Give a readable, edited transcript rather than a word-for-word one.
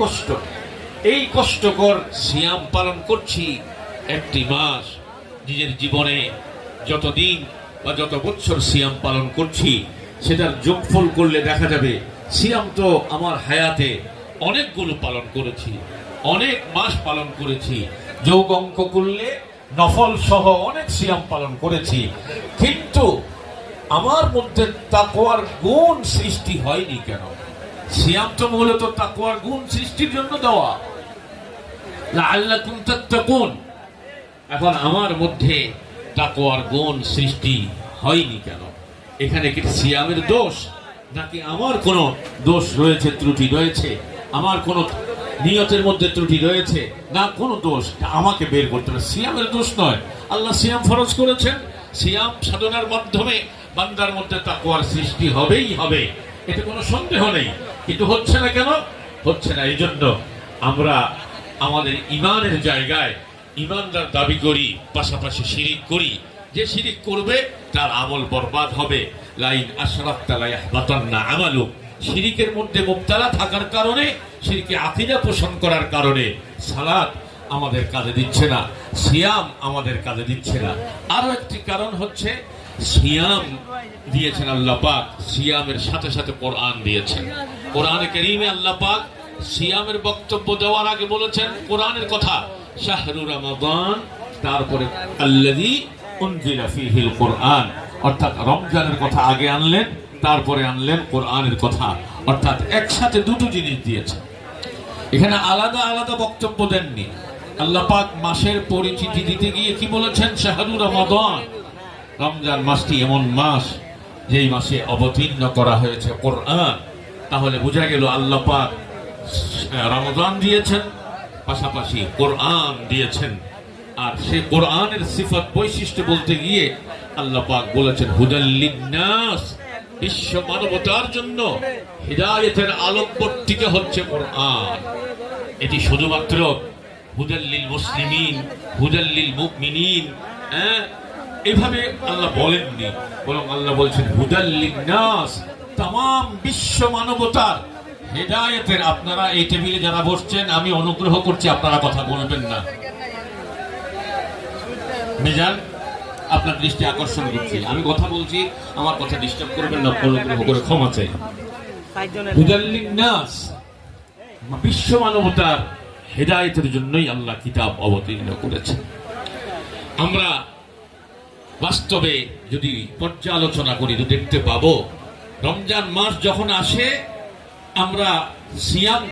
কষ্ট। এই কষ্টকর সিয়াম পালন করছি একটি মাস, নিজের জীবনে যতদিন বা যত বছর সিয়াম পালন করছি সেটার যোগফল করলে দেখা যাবে সিয়াম তো আমার হায়াতে অনেকগুলো পালন করেছি, অনেক মাস পালন করেছি, যোগ অঙ্ক করলে নফল সহ অনেক সিয়াম পালন করেছি, কিন্তু আমার মধ্যে তাকওয়ার গুণ সৃষ্টি হয়নি কেন? সিয়াম তো মূলত তাকওয়ার গুণ সৃষ্টির জন্য দেওয়া, লাআল্লাকুম তাত্তাকুন। এখন আমার মধ্যে তাকওয়ার গুণ সৃষ্টি হয়নি কেন? এখানে কি সিয়ামের দোষ, নাকি আমার কোনো দোষ রয়েছে, ত্রুটি রয়েছে, আমার কোনো নিয়তের মধ্যে ত্রুটি রয়েছে? না, কোনো দোষ আমাকে বের করতে হবে। সিয়ামের দোষ নয়, আল্লাহ সিয়াম ফরজ করেছেন, সিয়াম সাধনার মাধ্যমে বান্দার মধ্যে তাকওয়ার সৃষ্টি হবেই হবে, এতে কোনো সন্দেহ নেই। কিন্তু হচ্ছে না কেন? হচ্ছে না এই জন্য আমরা আমাদের ইমানের জায়গায় ইমানদার দাবি করি, পাশাপাশি শিরিক করি। যে শিরিক করবে তার আমল বরবাদ হবে। লাইন আশরাকতা লা ইয়াহবাতান্না আমালুক। শিরিকের মধ্যে মুবতালা থাকার কারণে, শিরকে আকীদা পোষণ করার কারণে সালাত আমাদের কাজে দিচ্ছে না, সিয়াম আমাদের কাজে দিচ্ছে না। আরো একটি কারণ হচ্ছে সিয়াম দিয়েছেন আল্লাহ পাক, সিয়ামের সাথে সাথে কোরআন দিয়েছেন। কোরআনে কারীমে আল্লাহ পাক সিয়ামের বক্তব্য দেওয়ার আগে বলেছেন কোরআনের কথা, শাহরু রমাদান, তারপরে আল্লাযী উনজিলা ফীহিল কোরআন, অর্থাৎ রমজানের কথা আগে আনলেন, তারপরে আনলেন কোরআনের কথা, অর্থাৎ একসাথে দুটো জিনিস দিয়েছেন। এখানে আলাদা আলাদা বক্তব্য দেননি। আল্লাহ পাক মাসের পরিচিতি দিতে গিয়ে কি বলেছেন? শাহরু রমাদান, রমজান মাসটি এমন মাস যেই মাসে অবতীর্ণ করা হয়েছে কোরআন। তাহলে বোঝা গেল আল্লাহ পাক রমজান দিয়েছেন, পাশাপাশি কোরআন দিয়েছেন। আর সেই কোরআনের সিফাত বৈশিষ্ট্য বলতে গিয়ে আল্লাহ পাক বলেছেন হুদাল লিন্নাস, বিশ্ব মানবতার জন্য হিদায়াতের আলোকবর্তিকা হচ্ছে কোরআন। এটি শুধুমাত্র হুদাল লিল মুসলিমিন, হুদাল লিল মুমিনিন এভাবে আল্লাহ বলেননি, বরং আল্লাহ বলছেন হুদাল লিন্নাস, তামাম বিশ্ব মানবতার হিদায়াতের। আপনারা এই টেবিলে যারা বসছেন, আমি অনুগ্রহ করছি আপনারা কথা বলবেন না। মিজান, আপনার দৃষ্টি আকর্ষণ করছি, আমি কথা বলছি, আমার কথা ডিস্টার্ব করবেন না, অনুগ্রহ করে ক্ষমা চাই। হুদাল লিন্নাস, বিশ্ব মানবতার হেদায়েতের জন্যই আল্লাহ কিতাব অবতীর্ণ করেছেন। আমরা বাস্তবে যদি পর্যালোচনা করি তো দেখতে পাবো রমজান মাস যখন আসে আমরা সিয়াম